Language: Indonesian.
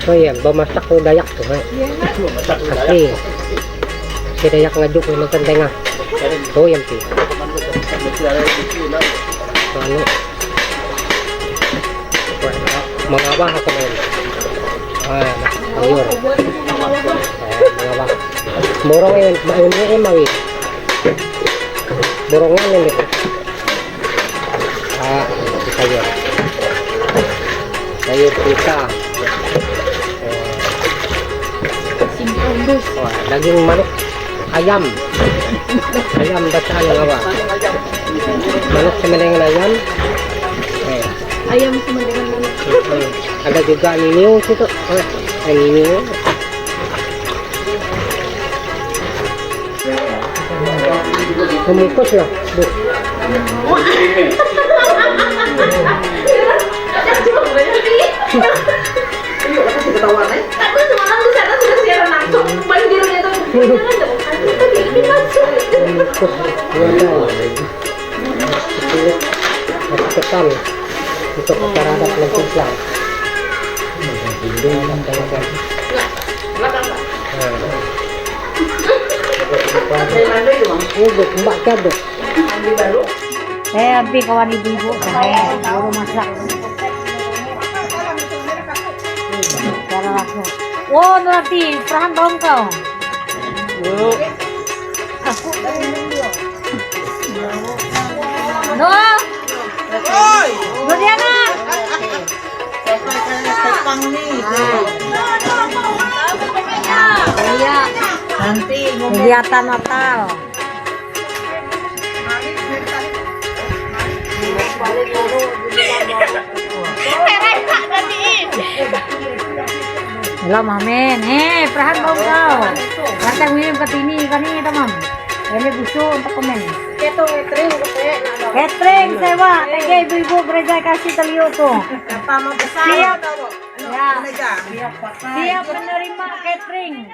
Oh iya, bamasak ko Dayak tuh. Asli. Si Dayak ngajuk ng magkandang nga. Oh, yan pi. So, ano? Mangawah ako ngayon. Ayun. Mangawah. Murong ngayon. Maayun niya eh, mawit. Murong nga yun dito. Sayur. Sayur kita. Wah, daging manok. Ayam. Ayam dasar yang apa? Manok sama dengan ayam. Ayam sama dengan manok. Ada juga niniu situ. Niniu. Kemukus lah. Ketan untuk terhadap lengkap. Mbak caduk. Habis kawan ibu-ibu baru masak. Cara langsung. Wow, nanti perahan dong kau. Aku Noah. Oi, Nuriana. Tepang nih. Iya. Nanti kegiatan Natal. Halo mamen, perahan dong kau. Kata ngirim ke sini kan ini teman. Ini busuk untuk komen. Catering sewa, tega ibu-ibu gereja kasih telio tuh. Siap, ya. Siap menerima catering.